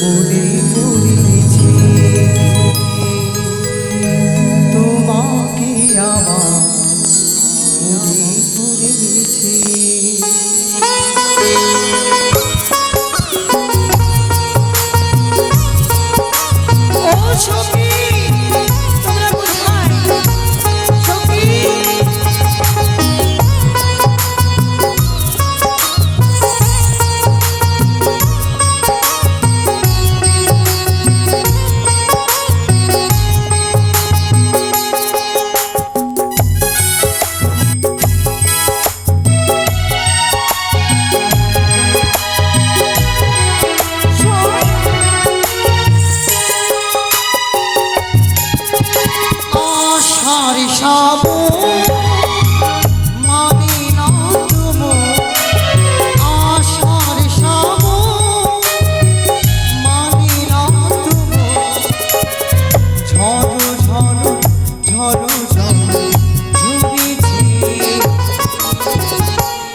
মনে পড়েছে তোমাকে আমার মনে পড়েছে।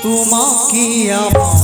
তোমাকে আমার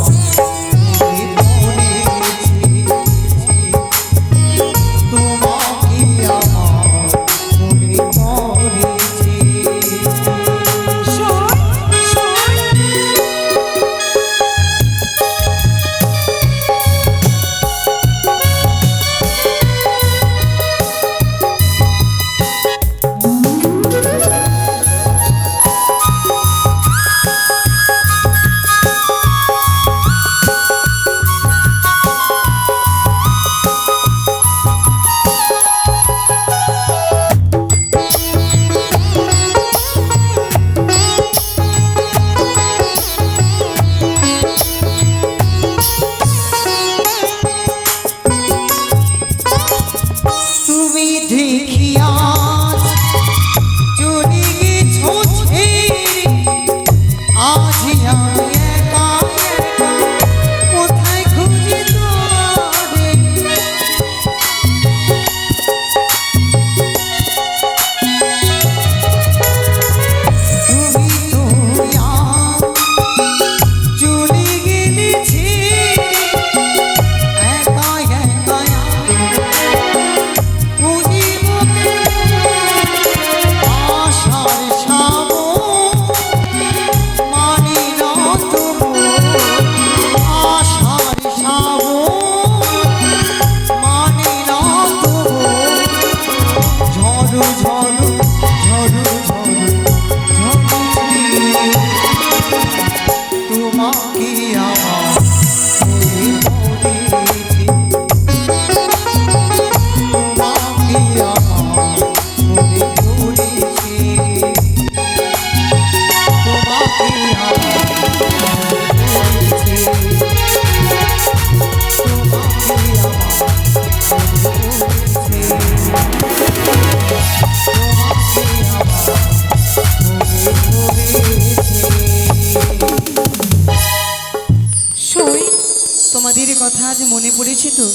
তোমাদের কথা আজ মনে পড়েছে তো?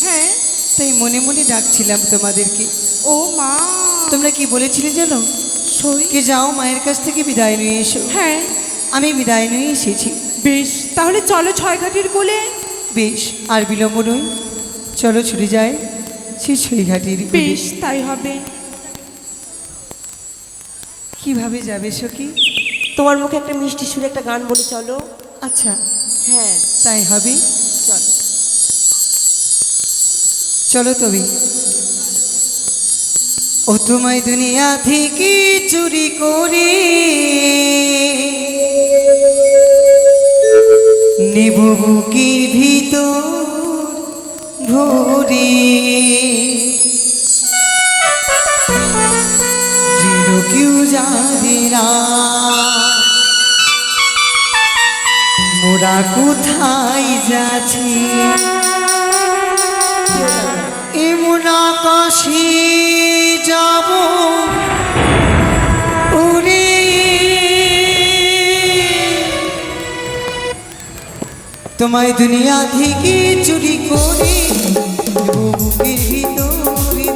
হ্যাঁ, তাই মনে মনে ডাকছিলাম তোমাদেরকে। ও মা, তোমরা কি বলেছিলে জানো? সই কে যাও মায়ের কাছ থেকে বিদায় নিয়ে এসো। হ্যাঁ, আমি বিদায় নিয়ে এসেছি। বেশ, তাহলে চলো ছয়ঘাটির কোলে। বেশ, আর বিলম্ব নই, চলো ছুটে যাই সেই ছয়ঘাটির কোলে। বেশ, তাই হবে। কিভাবে যাবে সখী? তোমার মুখে একটা মিষ্টি সুরে একটা গান বলে চলো। আচ্ছা, হ্যাঁ, তাই হবে। চলো। চলো তবে। ও তোমায় দুনিয়া থেকে চুরি করে নেব বুকের ভিতর ভরে, যেন কেউ জানে না মোরা কোথায় যাচ্ছি। এমন আকাশে যাব উড়ে, তোমায় দুনিয়া থেকে চুরি করে বুকের ভিতরে,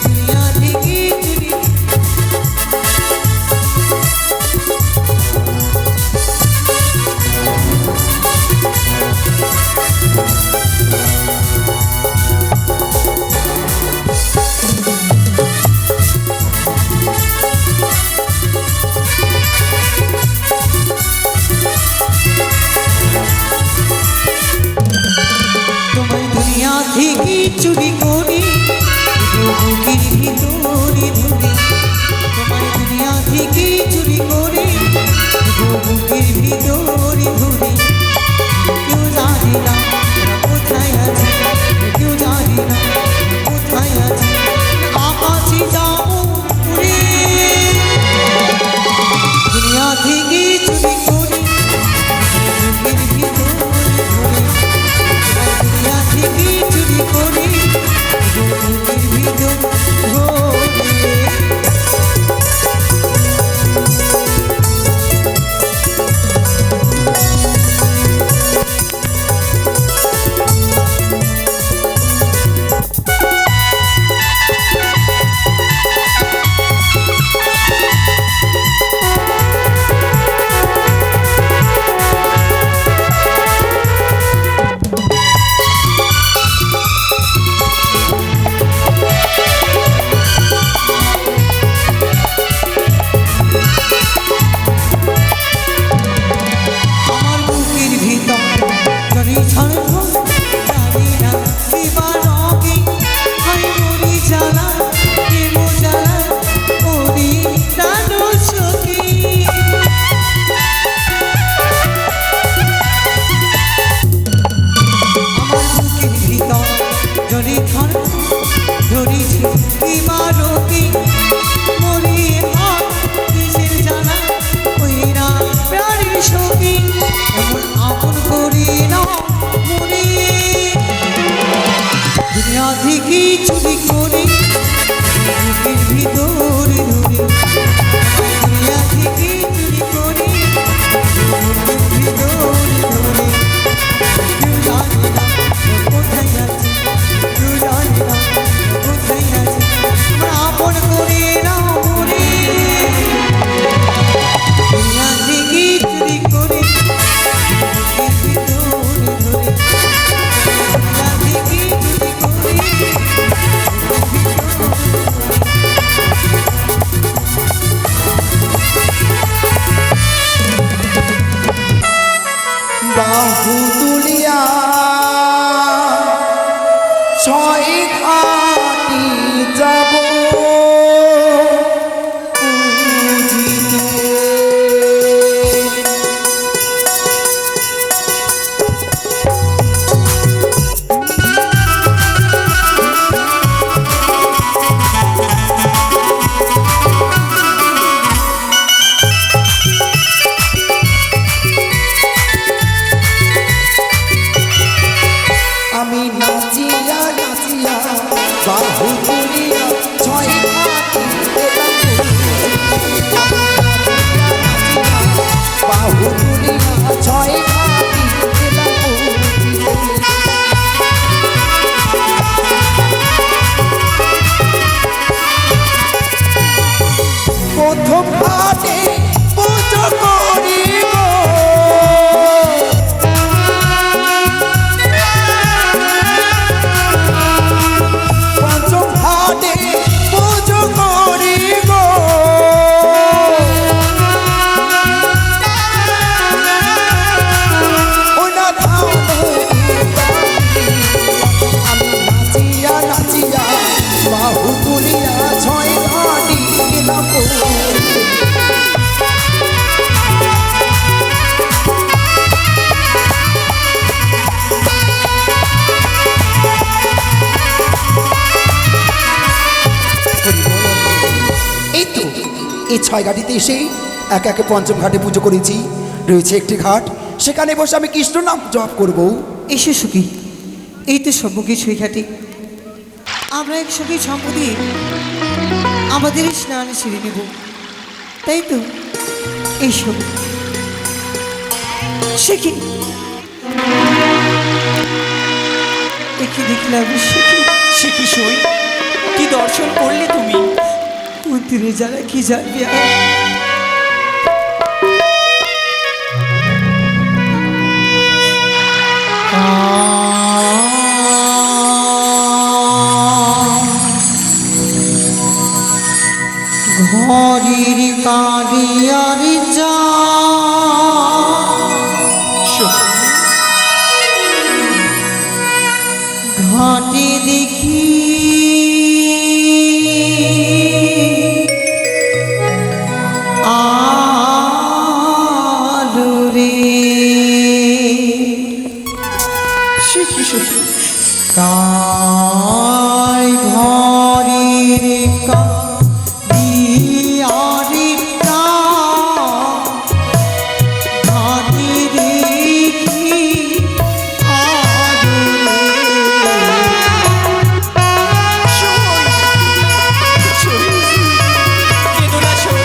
দুনিয়া থেকে চুরি। চুরি করি বুকের ভিতরে ধরে তোমার দুনিয়া থেকে চুরি করে বুকের ভিতরে ধরে কেউ জানে না কোথায় আছে কেউ জানে না কোথায় আছে আকাশে যাবো উড়ে দুনিয়া থেকে চুরি করে বুকের ভিতরে ধরে দুনিয়া থেকে চুরি করে বুকের ভিতরে ধরে চুরি করে বুকের ভিতরে ধরে দুনিয়া থেকে চুরি করে বুকের ভিতরে ধরে কেউ জানে না কোথায় আছে কেউ জানে না কোথায় আছে আপন করে না মরে দুনিয়া থেকে চুরি করে বুকের ভিতরে ধরে দুনিয়া থেকে চুরি করে বাহু তুলিয়া ছয় ঘাটি যাব আমি নাচিয়া নাচিয়া বাহু তুলিয়া ছয় ঘাটি বাহু তুলিয়া ছয় ঘাটি প্রথম ঘাটে পুজো করিব বাহু তুলিয়া ছয় ঘাটি গেলাম এই তো এই ছয় ঘাটিতে এসে একে একে পঞ্চম ঘাটে পুজো করেছি। রয়েছে একটি ঘাট, সেখানে বসে আমি কৃষ্ণ নাম জপ করবো। এসে সুখী এই তো সম্মুখে ছুঁইঘাটি আমরা একসঙ্গে সম্পদে আমাদের স্নান সেরে নেব, তাই তো এইসব শিখি দেখি দেখলাম শিখি শিখি সই কি দর্শন করলে তুমি? মন্দিরে যারা কি জানবে ঘরের কালিয়ার যা ঘাটে দেখ সে কি সখী? কার ঘরের কাঁদিয়ারে ঘাটে দেখি আদরে। সই, সই, কেঁদো না সই।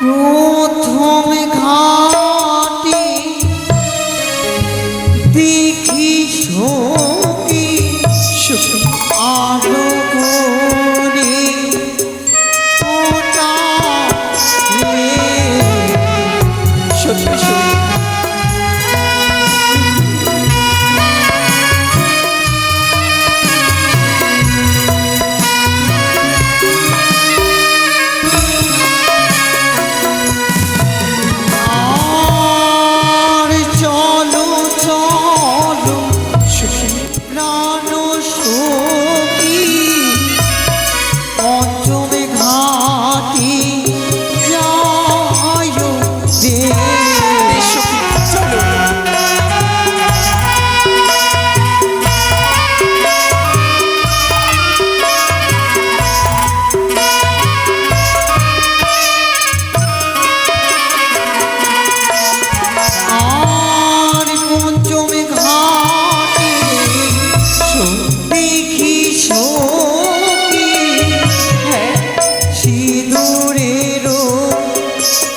প্রথম ঘাটে দেখি সখী সখী, আলো করে ফোটা রে। সখী, সই। আর চলো চলো সখী, প্রাণ সখী পঞ্চম ঘাটে যায় রে। সখী, চলো। আর পঞ্চম ঘাটে দেখি সখী হ্যাঁ, সিঁদুরের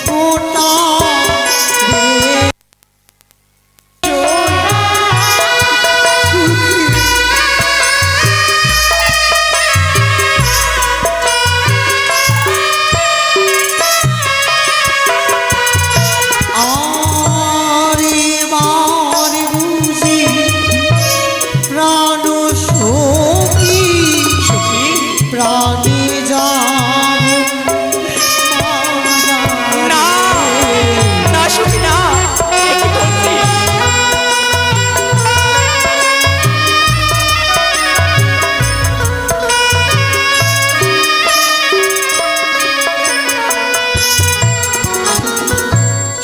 ফোঁটা রে। আর এবার বুঝি প্রাণ সখী সখী, প্রাণে যাব না, না সখী, না। এ কি করছিস?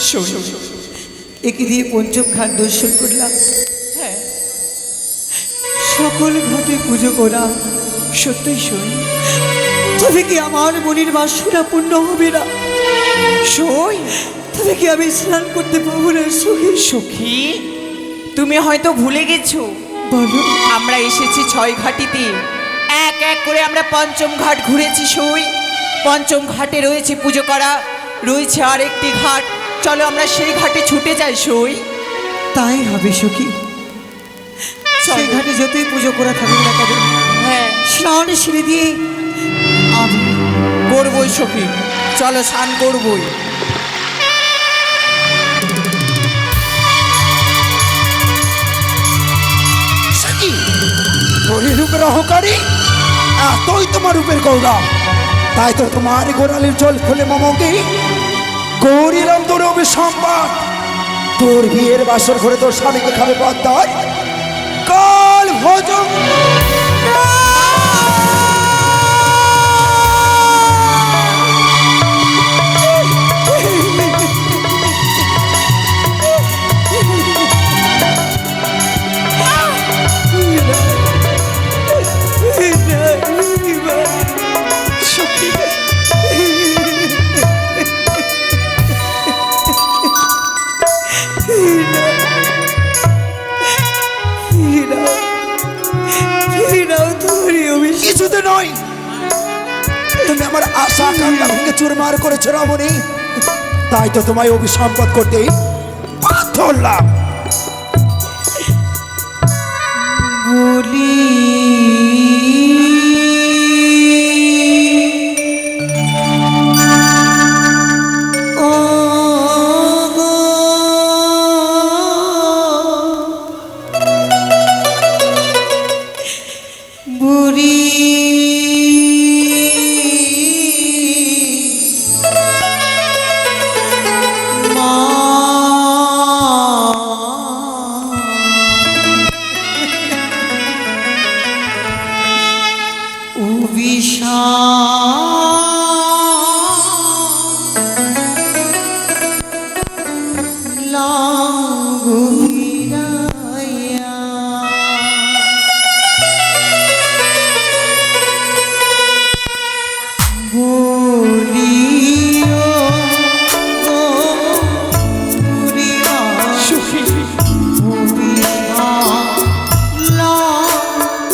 সই, একে দিয়ে পঞ্চম ঘাট দর্শন করলাম, হ্যাঁ, সকল ঘাটে পুজো করা। সত্যই সই। তবে কি আমার মনের বাসনা পূর্ণ হবে না? সই, তবে কি আমি স্নান করতে পারবো না সখী? সখী, তুমি হয়তো ভুলে গেছো বলো আমরা এসেছি 6 ঘাটিতে। এক এক করে আমরা পঞ্চম ঘাট ঘুরেছি সই। পঞ্চম ঘাটে রয়েছে পুজো করা, রয়েছে আরেকটি ঘাট। চলো আমরা সেই ঘাটে ছুটে যাই সই। তাই হবে সখী। সেই ঘাটে যতই পুজো করা থাকুক না কেন, হ্যাঁ, স্নান সেরে দিয়ে আমি করবই সখী, চলো স্নান করবই। সখী, তোরই রূপের অহংকারী, এতই তোমার রূপের গৌরব, তাই তো তোমার গোড়ালির জল খুলে মমকে করিলাম তোর অভিসম্পাদ। তোর বিয়ের বাসর ঘরে তোর স্বামীকে খাবে পদ্মায় কাল ভোজন। কিছুতে নয়, তুমি আমার আশা আকাঙ্ক্ষা ভেঙে চুরমার করেছো রমণী, তাই তো তোমায় অভিসম্পদ করতে বাধ্য হলাম। বলি ও গো বুড়ি মা লাগুরাইয়া বলিও গো বুড়িমা সুখী বুড়িমা লাগুরাইয়া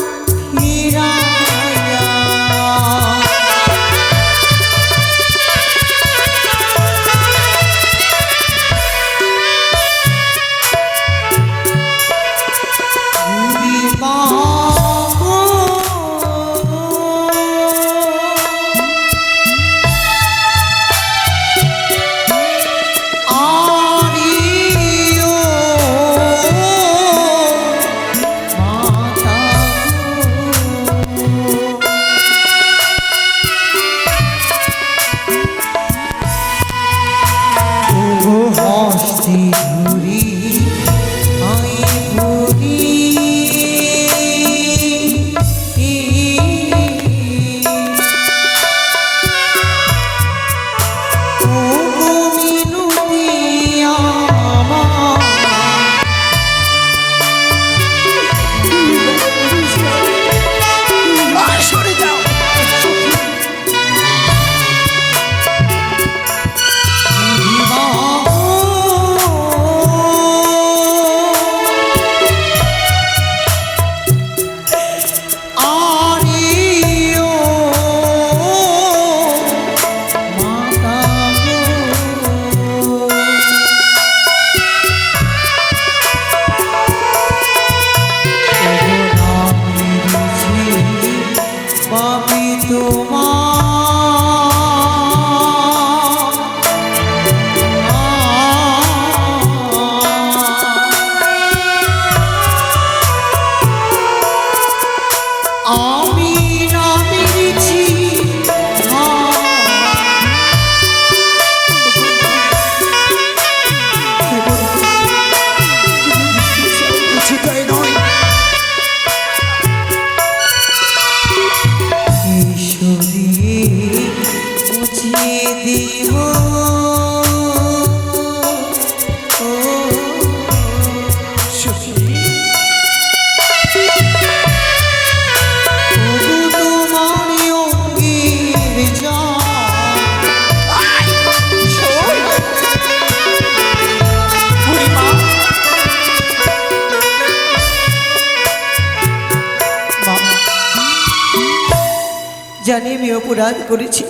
জানি আমি অপরাধ করেছি,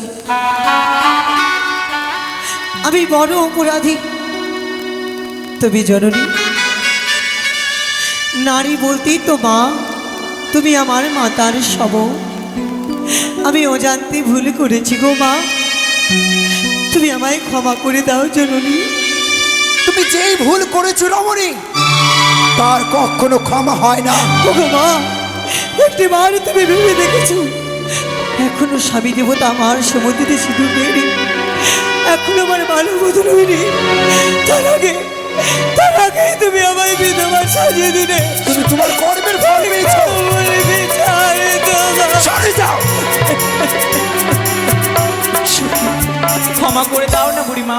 আমি বড় অপরাধী। তবে জননী, নারী বলতেই তো মা, তুমি আমার মাতার সম। আমি অজান্তে ভুল করেছি গো মা, তুমি আমায় ক্ষমা করে দাও জননী। তুমি যেই ভুল করেছো রমণী, তার কখনো ক্ষমা হয় না। ও গো মা, একটি বার তুমি ভেবে দেখেছো এখনো স্বামী দেবতা আমার সমুদ্রে সিঁদুর দেয়নি, এখনো আমার ভালো বদল হয়নি। তার আগে তুমি আমায় বিধবা সাজিয়ে দিলে। তুমি তোমার কর্মের ফল পেয়েছো। সরে যাও। ক্ষমা করে দাও না বুড়িমা।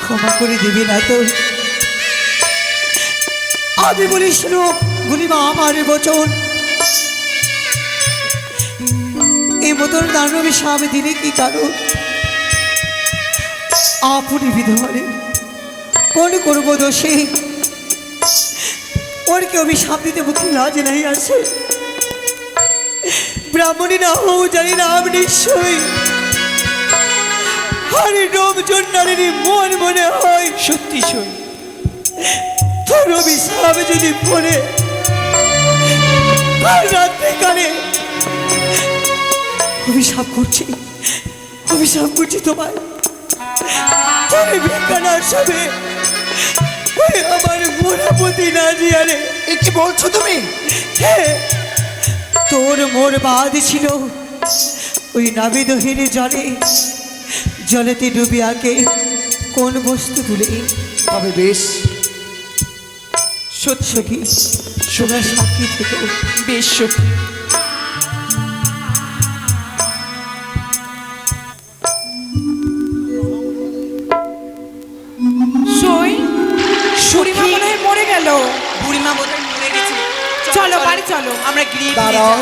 ক্ষমা করে দিবি না তো? আমি বলি শোনো বুড়িমা, আমার বচন, এই মতন দানবী স্বামী দিলে কি কারণ? আপনি বিধবারে কোন করবো দোষে? ওর কি অভিশাপ দিতে মুখে লাজ নাই আসে? ব্রাহ্মণী না হও জানি না, আমি নিশ্চয়ই হারি ডোম জন্নারেরই মন মনে হয়। সত্যি সই, তোর অভিশাপ যদি পড়ে রাত্রিকালে, অভিশাপ করছি তোমায়, তোরে বেকার সবে ওই আমার মোরাপতি না জিয়ারে। এ কি বলছো তুমি? তোর মোর বাদ ছিল ওই নাবিদহীন জলেতে ডুবিয়াকে কোন বস্তু তুলে। তবে বেশ, সত্যি সোনার সাক্ষী থেকে বেশ সখী। চলো বাড়ি চলো। আমরা গিয়ে দাঁড়াও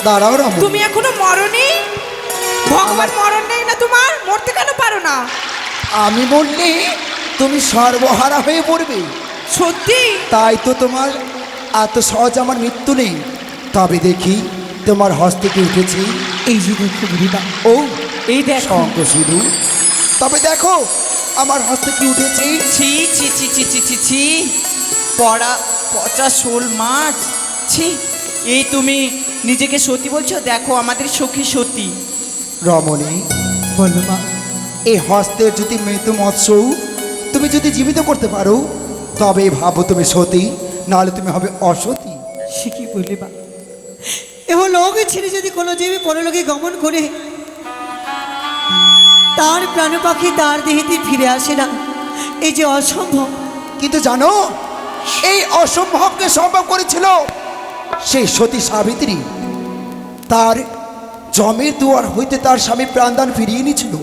দাঁড়াও রমণী, তুমি এখনো মরনি? ভগবান মরণ নেই না তোমার? মরতে কেন পারো না? আমি বললে তুমি সর্বহারা হয়ে পড়বে, সত্যি? তাই তো তোমার এত সহজ আমার মৃত্যু নেই। তবে দেখি তোমার হস্তে কি উঠেছি। এই যে দেখো বুড়িমা, ও এই দেখো। শঙ্খ শুধু, তবে দেখো আমার হস্তে কি উঠেছি। ছি ছি ছি ছি ছি ছি ছি, পড়া পচা শোল মাছ, ছি। এই তুমি নিজেকে সতী বলছো? দেখো আমাদের সখী সতী। রমণী, বলো মা। এই হস্তের যদি মৃত্যু মৎস্য তুমি যদি জীবিত করতে পারো, তবে ভাবো তুমি সতী, নাহলে তুমি হবে অসতী। সে কি বললে মা? এহ লোক ছেড়ে যদি কোনো জীবী পরলোকে গমন করে, তার প্রাণ পাখি তার দেহেতে ফিরে আসে না, এই যে অসম্ভব। কিন্তু জানো, এই অসম্ভবকে সম্ভব করেছিল সেই সতী সাবিত্রী। তার জমের দুয়ার হইতে তার স্বামী প্রাণদান ফিরিয়ে নিয়েছিল।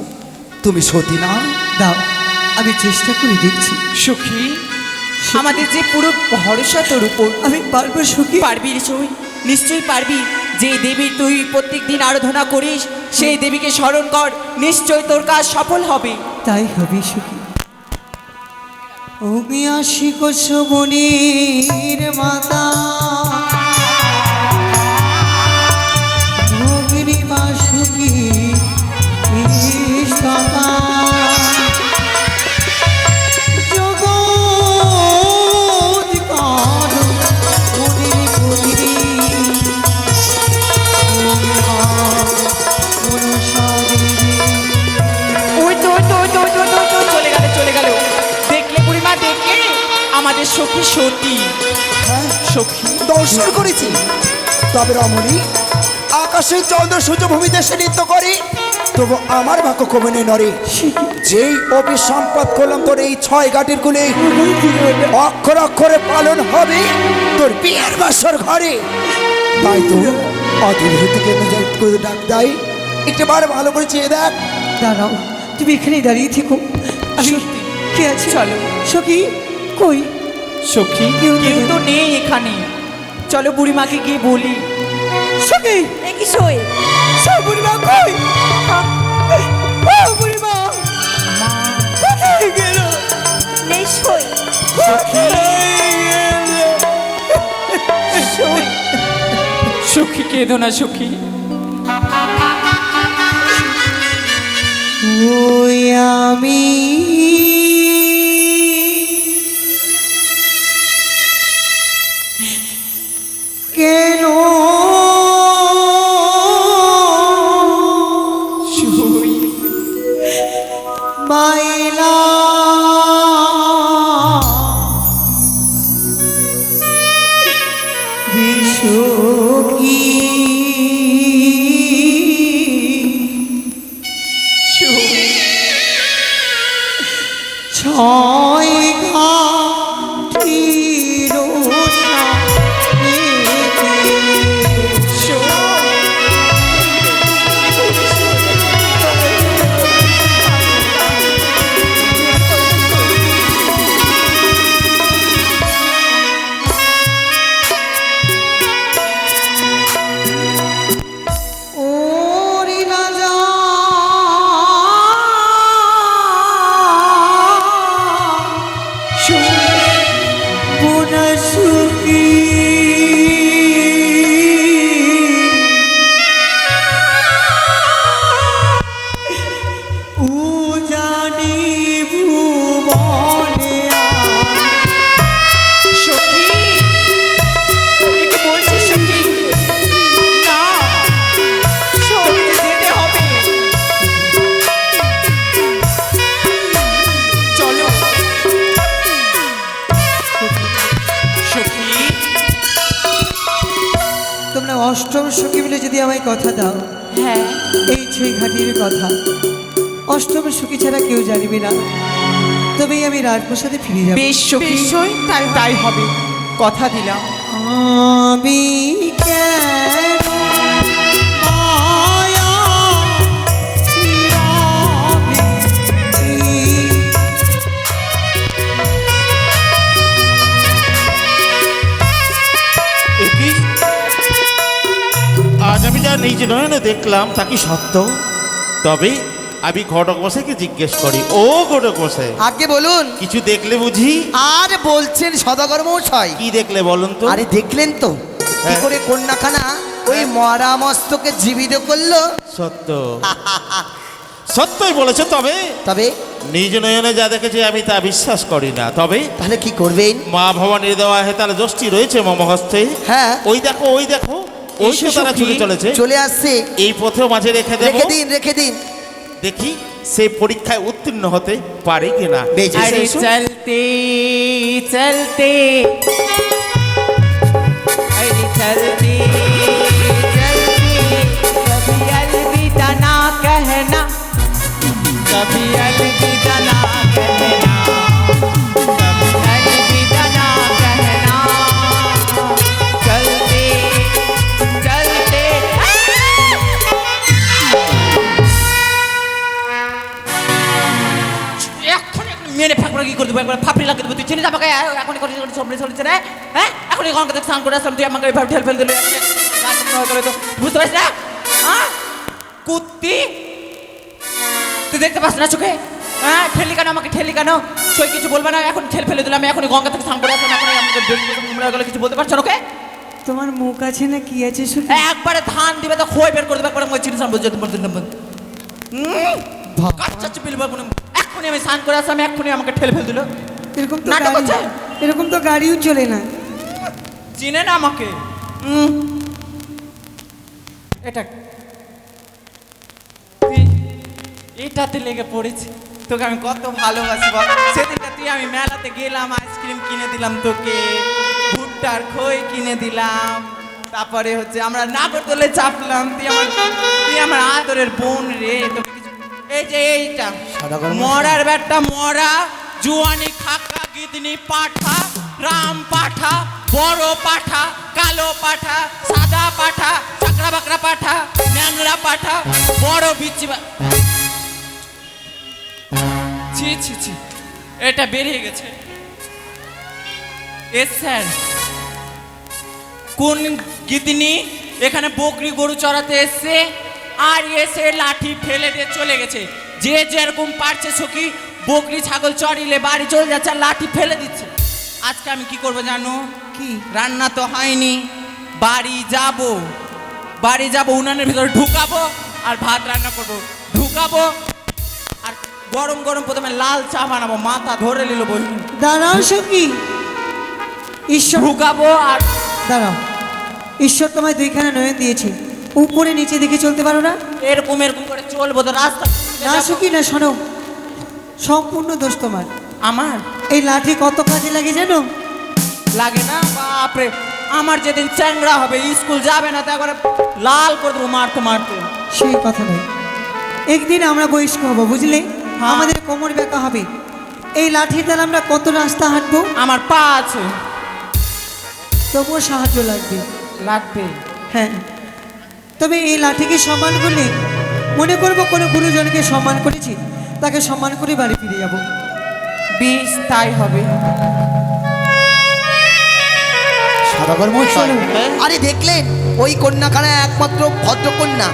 তুমি সতী না? দাও, আমি চেষ্টা করে দেখছি। সখী, আমাদের যে পুরো ভরসা তোর উপর। আমি পারবো সখী। পারবি রে সই, নিশ্চয়ই পারবি। যে দেবীর তুই প্রত্যেক দিন আরাধনা করিস, সেই দেবীকে স্মরণ কর, নিশ্চয় তোর কাজ সফল হবে। তাই হবে সখী। ওমি আসি কোশবনির মাতা, ভগিনী বাসুকি ইষ্টতা, জগৎকার মনির ভগিনী, মনসা দেবী। ওই তো ওই তো ওই তো ওই তো, ওই তো, ওই তো, চলে গেল চলে গেল। দেখলে বুড়িমা, দেখলে আমাদের সখী সতী। হ্যাঁ, সখী, দর্শন করেছি। তবে রমণী, আকাশে চন্দ্র সূর্য ভূমিতে সে নৃত্য করে, তবু আমার ভাগ্য কমে নেই নরে। যেই অভিসম্পাদ করলাম তোর এই 6 ঘাটের কুলে, অক্ষর অক্ষরে পালন হবে তোর বিয়ের বাসর ঘরে। তাই তো অধীর হতে কেন ডাক দেয়, একটু বার ভালো করে চেয়ে দেখ। দাঁড়াও, তুমি এখানেই দাঁড়িয়ে থেকো। আমি সত্যি। কে আছে? চলো। সখী কই? সখী, কেউ তো নেই এখানে। চলো বুড়িমাকে গিয়ে বলি। সখী, দেখি সই সব বুড়িমা কই? ও বুড়িমা, কোথায় গেল? নেই সই সখী, কেঁদো না সখী। ওই আমি কেন মাইলা বিশ্বকি ছয় ঘাটির ওরি রাজা পুনসুকি উজানি ভুবনে সখী, কি বলছিস সখী? না, সত্যি যেতে হবে। চলো সখী। তোমরা অষ্টম সখী মিলে যদি আমায় কথা দাও, হ্যাঁ, এই 6 ঘাটির কথা অষ্টম সখী ছাড়া কেউ জানিবে না, তবেই আমি রাজপ্রসাদে ফিরে যাব। বেশ সখী, বেশ সই, তাই হবে, কথা দিলাম। আমি কেন মায়া ছিয়ামি, নয়নে দেখলাম তা কি সত্য? তবে আমি ঘটক মশাইকে জিজ্ঞেস করি, ও ঘটক মশাই আগে বলুন। কিছু দেখলে বুঝি? আর বলছেন সদাগর মশাই, কি দেখলে বলুন তো? আরে দেখলেন তো কি হ্যাঁ। করে কন্যাখানা ওই মরা মস্তকে জীবিত করলো। সত্য, সত্যই বলেছে। তবে তবে নিজ নয়নে যা দেখেছি আমি তা বিশ্বাস করি না। তবে তাহলে কি করবেন? মা ভবানীর দেওয়া হেতাল যষ্টি রয়েছে মম হস্তে। হ্যাঁ। ওই দেখো, ওই দেখো, ওই তো তারা ছুটে চলেছে। চলে আসছে, এই পথেও মাঝে রেখে দেবো, রেখে দিন রেখে দিন। দেখি সে পরীক্ষায় উত্তীর্ণ হতে পারে কিনা। বেশ, বেশ। अरे चलते चलते अरे चलते चलते कभी अलविदा ना कहना, कभी अलविदा ना कहना, कभी अलविदा ना कहना। चलते चलते এক্ষুনি মেরে ফাঁকড়া কি করে দেবো, একবার ফাপড়ি লাগিয়ে দেবো। তুই চিনিস আমাকে? এখনই করে সবরে চলেছে রে। হ্যাঁ, এখনই গঙ্গা থেকে স্নান করে আসলাম, তুই আমাকে এভাবে ঠেল ফেল দিলি। বুঝতে পারছিস না? হ্যাঁ, কুত্তি তুই দেখতে পাস না চোখে? হ্যাঁ, ঠেলি কেন আমাকে, ঠেলি কেন? সই কিছু বলবে না, এখন ঠেল ফেলে দিলাম। এখনই গঙ্গা থেকে স্নান করে আসলাম, এখনই আমাকে গেলে কিছু বলতে পারছো না ওকে? তোমার মুখ আছে না কি আছে শুনি? একবারে ধান দিবে তো খোয় বের করে দেবে, একবারে আমার চিনিস বুঝতে কাচ্চা চিপিল বাবু। এক্ষুনি আমি স্নান করে আসলাম, এক্ষুনি আমাকে ঠেলে ফেল দিল। এরকম তো নাটক হচ্ছে? এরকম তো গাড়িও চলে না। চিনে না আমাকে? এটা এটাতে লেগে পড়েছি। তোকে আমি কত ভালোবাসি বল। সেদিনটা তুই আমি মেলাতে গেলাম, আইসক্রিম কিনে দিলাম তোকে, ভুট্টার খই কিনে দিলাম, তারপরে হচ্ছে আমরা নাগরদোলে চাপলাম। তুই আমার আদরের বোন রে। তোকে কিছু এই যে এইটা মরার ব্যাটটা, মরা জুয়ানি খাকা গিদনি পাঠা, রাম পাঠা, বড় পাঠা, কালো পাঠা, সাদা পাঠা, চাকরা বাকরা পাঠা, ন্যাংরা পাঠা, বড় বিচি। ছি ছি ছি, এটা বেরিয়ে গেছে। এস স্যার, কোন গিদনি এখানে বকরি গরু চড়াতে এসছে আর এসে লাঠি ফেলে দিয়ে চলে গেছে। যে যেরকম পারছে সখী বকরি ছাগল চড়িলে বাড়ি চলে যাচ্ছে আর লাঠি ফেলে দিচ্ছে। আজকে আমি কি করবো জানো? কি? রান্না তো হয়নি, বাড়ি যাব, উনানের ভিতরে ঢুকাবো আর ভাত রান্না করব। ঢুকাবো আর গরম গরম প্রথমে লাল চা বানাবো, মাথা ধরে নিল বই। দাঁড়াও সখী, ঈশ্বর ঢুকাবো আর দাঁড়াও, ঈশ্বর তোমায় দুইখানা নয়ন দিয়েছে, উপরে নিচে দেখে চলতে পারো না? এরকম এরকম করে চলবো তো রাস্তা। না সখী না, শোনো, সম্পূর্ণ দোষ তোমার। আমার এই লাঠি কত কাজে লাগে জানো? লাগে না? বাপরে, আমার যেদিন চ্যাংড়া হবে, স্কুল যাবে না, তা একবারে লাল করে দেবো মারতে মারতে। সেই কথা নয়, একদিন আমরা বয়স্ক হব, বুঝলে? হ্যাঁ। আমাদের কোমর ব্যথা হবে, এই লাঠির দ্বারা আমরা কত রাস্তা হাঁটবো। আমার পা আছে, তবুও সাহায্য লাগবে। হ্যাঁ, তবে এই লাঠিকে সম্মান করলে মনে করবো কোনো গুরুজনকে সম্মান করেছি, তাকে সম্মান করে বাড়ি ফিরে যাব। বেশ, তাই হবে। সদাগর মশাই, আরে দেখলেন ওই কন্যাখানা একমাত্র ভদ্রকন্যা,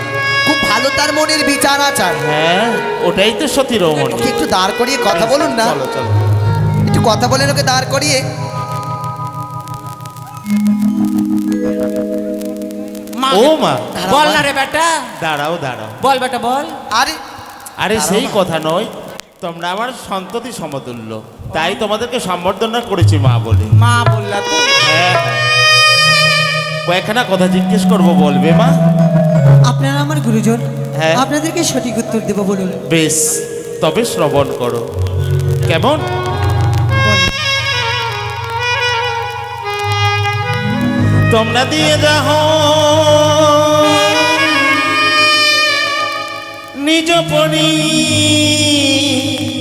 খুব ভালো তার মনের বিচার আচার। হ্যাঁ, ওটাই তো সতী রমণী। ওকে একটু দাঁড় করিয়ে কথা বলুন না। চলো চলো। একটু কথা বলেন ওকে দাঁড় করিয়ে। মা, ও মা, বল না রে বেটা, দাঁড়াও দাঁড়াও। বল বেটা বল। আরে আরে সেই কথা নয়, তোমরা আমার সন্ততি সমতুল্য, তাই তোমাদেরকে সম্বর্ধনা করেছি মা বলে। মা বললা তো? হ্যাঁ হ্যাঁ। কয়েকখানা কথা জিজ্ঞেস করবো, বলবে মা? আপনারা আমার গুরুজন, হ্যাঁ। আপনাদেরকে সঠিক উত্তর দেবো, বলুন। বেশ, তবে শ্রবণ করো। কেমন? তোমরা দিয়ে যাহ নিজ পরি